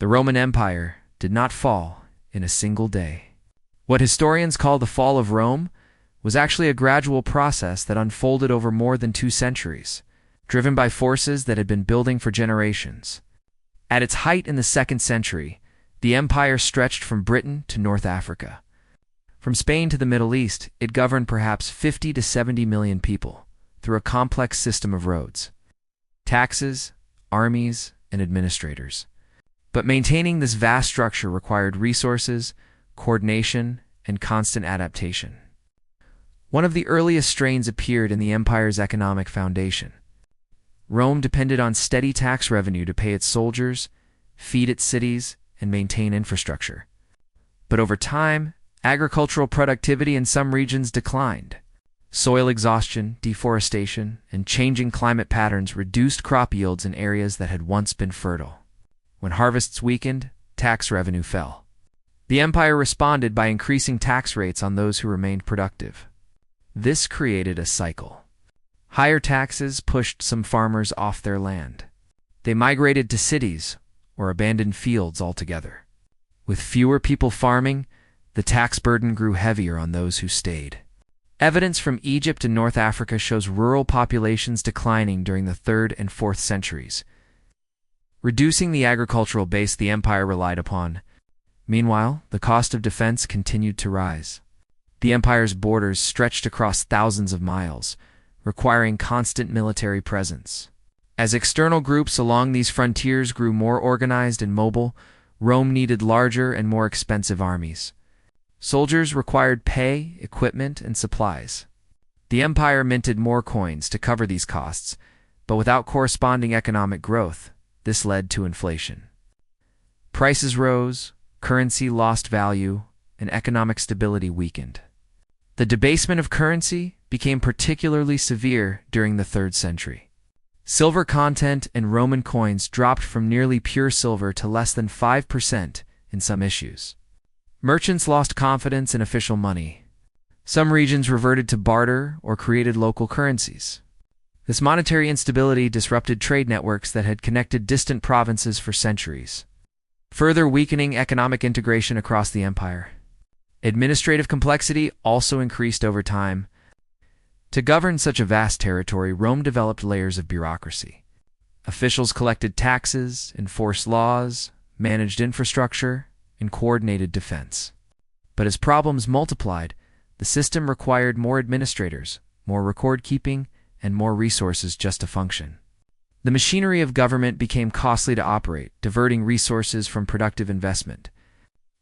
The Roman Empire did not fall in a single day. What historians call the fall of Rome was actually a gradual process that unfolded over more than 2 centuries, driven by forces that had been building for generations. At its height in the 2nd century, the empire stretched from Britain to North Africa. From Spain to the Middle East, it governed perhaps 50 to 70 million people through a complex system of roads, taxes, armies, and administrators. But maintaining this vast structure required resources, coordination, and constant adaptation. One of the earliest strains appeared in the empire's economic foundation. Rome depended on steady tax revenue to pay its soldiers, feed its cities, and maintain infrastructure. But over time, agricultural productivity in some regions declined. Soil exhaustion, deforestation, and changing climate patterns reduced crop yields in areas that had once been fertile. When harvests weakened, tax revenue fell. The empire responded by increasing tax rates on those who remained productive. This created a cycle. Higher taxes pushed some farmers off their land. They migrated to cities or abandoned fields altogether. With fewer people farming, the tax burden grew heavier on those who stayed. Evidence from Egypt and North Africa shows rural populations declining during the 3rd and 4th centuries, reducing the agricultural base the empire relied upon. Meanwhile, the cost of defense continued to rise. The empire's borders stretched across thousands of miles, requiring constant military presence. As external groups along these frontiers grew more organized and mobile, Rome needed larger and more expensive armies. Soldiers required pay, equipment, and supplies. The empire minted more coins to cover these costs, but without corresponding economic growth, this led to inflation. Prices rose, currency lost value, and economic stability weakened. The debasement of currency became particularly severe during the 3rd century. Silver content in Roman coins dropped from nearly pure silver to less than 5% in some issues. Merchants lost confidence in official money. Some regions reverted to barter or created local currencies. This monetary instability disrupted trade networks that had connected distant provinces for centuries, further weakening economic integration across the empire. Administrative complexity also increased over time. To govern such a vast territory, Rome developed layers of bureaucracy. Officials collected taxes, enforced laws, managed infrastructure, and coordinated defense. But as problems multiplied, the system required more administrators, more record-keeping, and more resources just to function. The machinery of government became costly to operate, diverting resources from productive investment.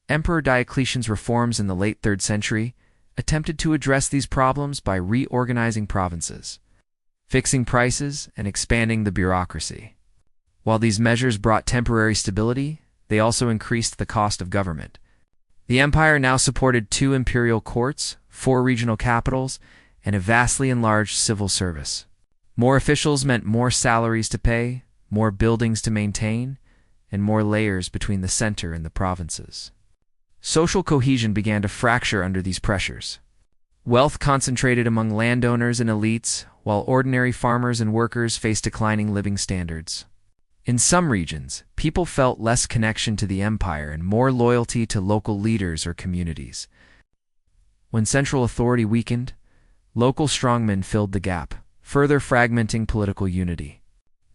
Emperor Diocletian's reforms in the late 3rd century attempted to address these problems by reorganizing provinces, fixing prices, and expanding the bureaucracy. While these measures brought temporary stability, they also increased the cost of government. The empire now supported 2 imperial courts, 4 regional capitals, and a vastly enlarged civil service. More officials meant more salaries to pay, more buildings to maintain, and more layers between the center and the provinces. Social cohesion began to fracture under these pressures. Wealth concentrated among landowners and elites, while ordinary farmers and workers faced declining living standards. In some regions, people felt less connection to the empire and more loyalty to local leaders or communities. When central authority weakened, local strongmen filled the gap, further fragmenting political unity.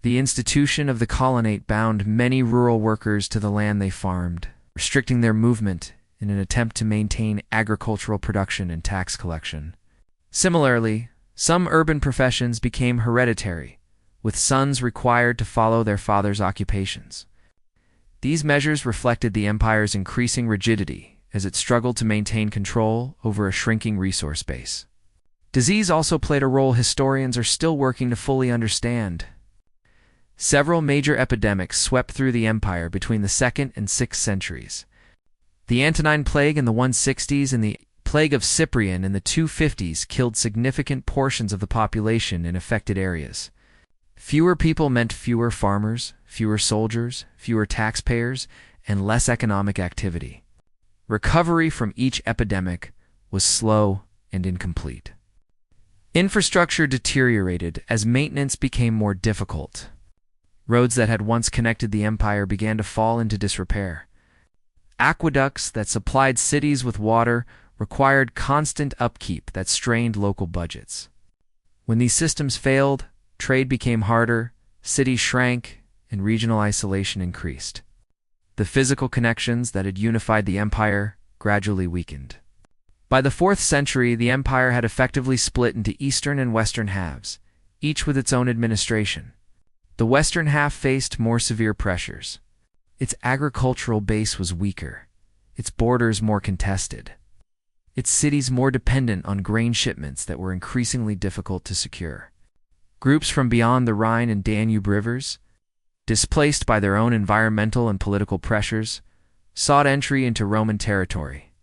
The institution of the colonate bound many rural workers to the land they farmed, restricting their movement in an attempt to maintain agricultural production and tax collection. Similarly, some urban professions became hereditary, with sons required to follow their father's occupations. These measures reflected the empire's increasing rigidity as it struggled to maintain control over a shrinking resource base. Disease also played a role historians are still working to fully understand. Several major epidemics swept through the empire between the 2nd and 6th centuries. The Antonine Plague in the 160s and the Plague of Cyprian in the 250s killed significant portions of the population in affected areas. Fewer people meant fewer farmers, fewer soldiers, fewer taxpayers, and less economic activity. Recovery from each epidemic was slow and incomplete. Infrastructure deteriorated as maintenance became more difficult. Roads that had once connected the empire began to fall into disrepair. Aqueducts that supplied cities with water required constant upkeep that strained local budgets. When these systems failed, trade became harder, cities shrank, and regional isolation increased. The physical connections that had unified the empire gradually weakened. By the 4th century, the empire had effectively split into eastern and western halves, each with its own administration. The western half faced more severe pressures. Its agricultural base was weaker, its borders more contested, its cities more dependent on grain shipments that were increasingly difficult to secure. Groups from beyond the Rhine and Danube rivers, displaced by their own environmental and political pressures, sought entry into Roman territory.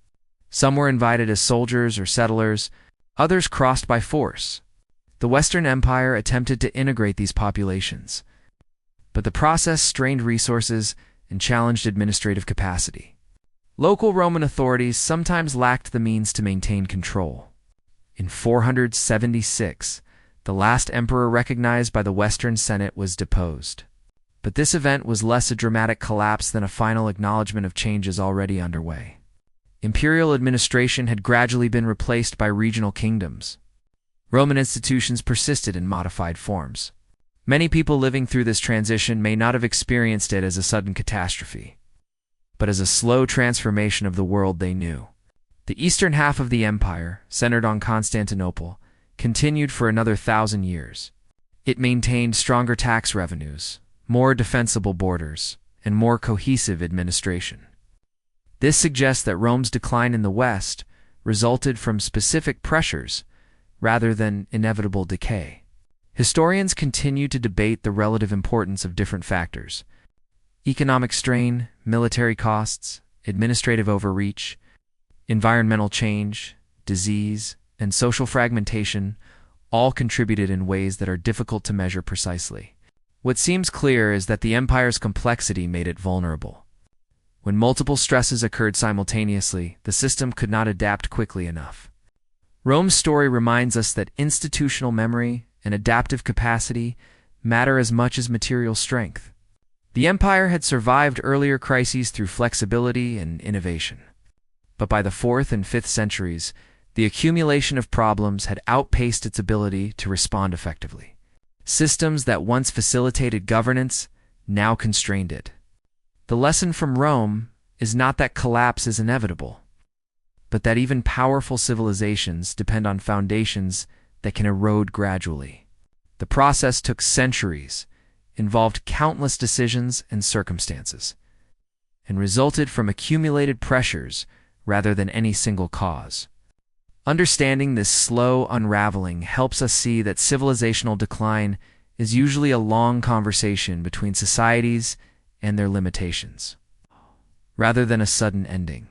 Some were invited as soldiers or settlers, others crossed by force. The Western Empire attempted to integrate these populations, but the process strained resources and challenged administrative capacity. Local Roman authorities sometimes lacked the means to maintain control. In 476, the last emperor recognized by the Western Senate was deposed. But this event was less a dramatic collapse than a final acknowledgement of changes already underway. Imperial administration had gradually been replaced by regional kingdoms. Roman institutions persisted in modified forms. Many people living through this transition may not have experienced it as a sudden catastrophe, but as a slow transformation of the world they knew. The eastern half of the empire, centered on Constantinople, continued for another 1,000 years. It maintained stronger tax revenues, more defensible borders, and more cohesive administration. This suggests that Rome's decline in the West resulted from specific pressures rather than inevitable decay. Historians continue to debate the relative importance of different factors. Economic strain, military costs, administrative overreach, environmental change, disease, and social fragmentation all contributed in ways that are difficult to measure precisely. What seems clear is that the empire's complexity made it vulnerable. When multiple stresses occurred simultaneously, the system could not adapt quickly enough. Rome's story reminds us that institutional memory and adaptive capacity matter as much as material strength. The empire had survived earlier crises through flexibility and innovation. But by the 4th and 5th centuries, the accumulation of problems had outpaced its ability to respond effectively. Systems that once facilitated governance now constrained it. The lesson from Rome is not that collapse is inevitable, but that even powerful civilizations depend on foundations that can erode gradually. The process took centuries, involved countless decisions and circumstances, and resulted from accumulated pressures rather than any single cause. Understanding this slow unraveling helps us see that civilizational decline is usually a long conversation between societies and their limitations, rather than a sudden ending.